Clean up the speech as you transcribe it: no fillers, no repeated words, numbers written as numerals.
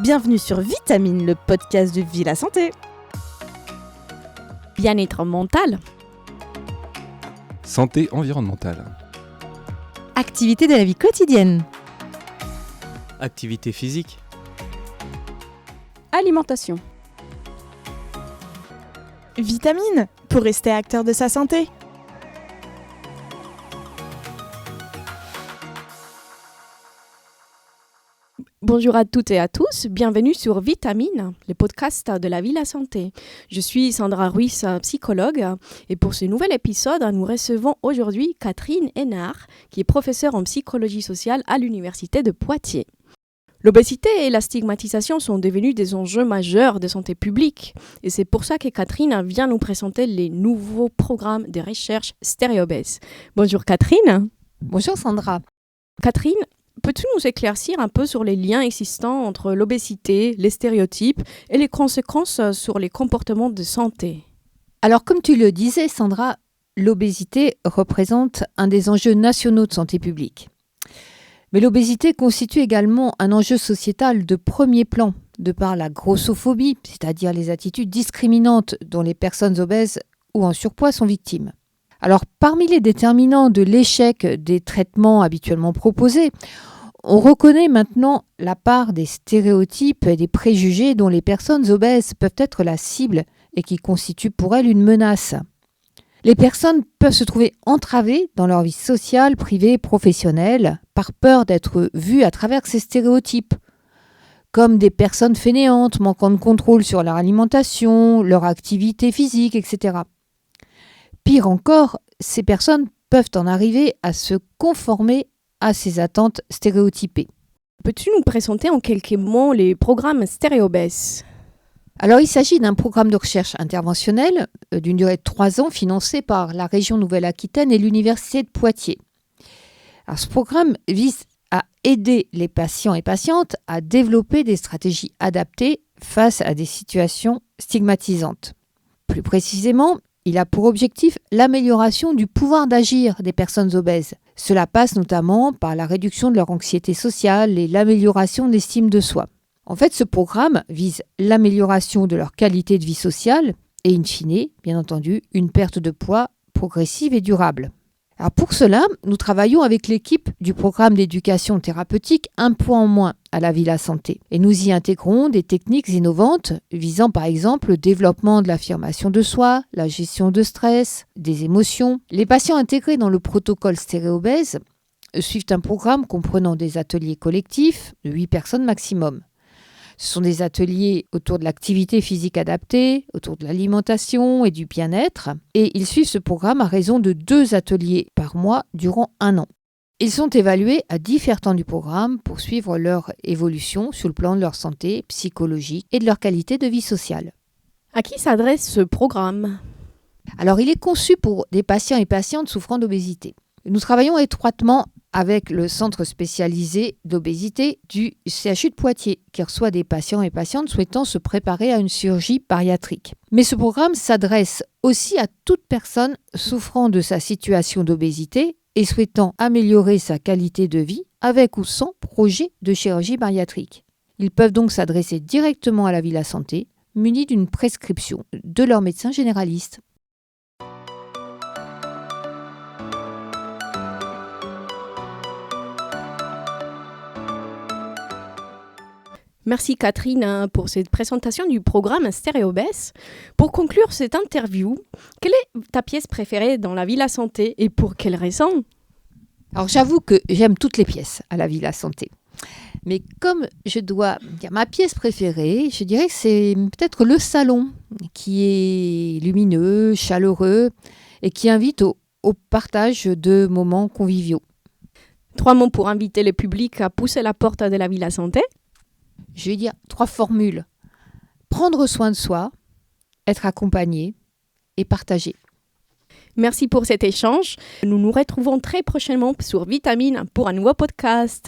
Bienvenue sur Vitamine, le podcast de Vie la Santé. Bien-être mental. Santé environnementale. Activité de la vie quotidienne. Activité physique. Alimentation. Vitamine, pour rester acteur de sa santé. Bonjour à toutes et à tous, bienvenue sur Vitamine, le podcast de la vie la santé. Je suis Sandra Ruiz, psychologue, et pour ce nouvel épisode, nous recevons aujourd'hui Catherine Hénard, qui est professeure en psychologie sociale à l'Université de Poitiers. L'obésité et la stigmatisation sont devenus des enjeux majeurs de santé publique, et c'est pour ça que Catherine vient nous présenter les nouveaux programmes de recherche StéréoBèze. Bonjour Catherine. Bonjour Sandra. Catherine, peux-tu nous éclaircir un peu sur les liens existants entre l'obésité, les stéréotypes et les conséquences sur les comportements de santé ? Alors comme tu le disais Sandra, l'obésité représente un des enjeux nationaux de santé publique. Mais l'obésité constitue également un enjeu sociétal de premier plan, de par la grossophobie, c'est-à-dire les attitudes discriminantes dont les personnes obèses ou en surpoids sont victimes. Alors parmi les déterminants de l'échec des traitements habituellement proposés, on reconnaît maintenant la part des stéréotypes et des préjugés dont les personnes obèses peuvent être la cible et qui constituent pour elles une menace. Les personnes peuvent se trouver entravées dans leur vie sociale, privée et professionnelle par peur d'être vues à travers ces stéréotypes, comme des personnes fainéantes, manquant de contrôle sur leur alimentation, leur activité physique, etc. Pire encore, ces personnes peuvent en arriver à se conformer à ces attentes stéréotypées. Peux-tu nous présenter en quelques mots les programmes StéréoBèze ? Alors, il s'agit d'un programme de recherche interventionnelle d'une durée de 3 ans financé par la région Nouvelle-Aquitaine et l'Université de Poitiers. Alors, ce programme vise à aider les patients et patientes à développer des stratégies adaptées face à des situations stigmatisantes. Plus précisément, il a pour objectif l'amélioration du pouvoir d'agir des personnes obèses. Cela passe notamment par la réduction de leur anxiété sociale et l'amélioration de l'estime de soi. En fait, ce programme vise l'amélioration de leur qualité de vie sociale et, in fine, bien entendu, une perte de poids progressive et durable. Alors pour cela, nous travaillons avec l'équipe du programme d'éducation thérapeutique Un poids en moins à la vie la santé. Et nous y intégrons des techniques innovantes visant par exemple le développement de l'affirmation de soi, la gestion de stress, des émotions. Les patients intégrés dans le protocole StéréoBèze suivent un programme comprenant des ateliers collectifs de 8 personnes maximum. Ce sont des ateliers autour de l'activité physique adaptée, autour de l'alimentation et du bien-être. Et ils suivent ce programme à raison de 2 ateliers par mois durant 1 an. Ils sont évalués à différents temps du programme pour suivre leur évolution sur le plan de leur santé psychologique et de leur qualité de vie sociale. À qui s'adresse ce programme ? Alors, il est conçu pour des patients et patientes souffrant d'obésité. Nous travaillons étroitement avec le centre spécialisé d'obésité du CHU de Poitiers, qui reçoit des patients et patientes souhaitant se préparer à une chirurgie bariatrique. Mais ce programme s'adresse aussi à toute personne souffrant de sa situation d'obésité et souhaitant améliorer sa qualité de vie avec ou sans projet de chirurgie bariatrique. Ils peuvent donc s'adresser directement à la vie la santé, munis d'une prescription de leur médecin généraliste. Merci Catherine pour cette présentation du programme StéréoBèze. Pour conclure cette interview, quelle est ta pièce préférée dans la vie la santé et pour quelle raison ? Alors j'avoue que j'aime toutes les pièces à la vie la santé. Mais comme je dois dire ma pièce préférée, je dirais que c'est peut-être le salon qui est lumineux, chaleureux et qui invite au partage de moments conviviaux. 3 mots pour inviter le public à pousser la porte de la vie la santé. Je vais dire 3 formules. Prendre soin de soi, être accompagné et partager. Merci pour cet échange. Nous nous retrouvons très prochainement sur Vitamine pour un nouveau podcast.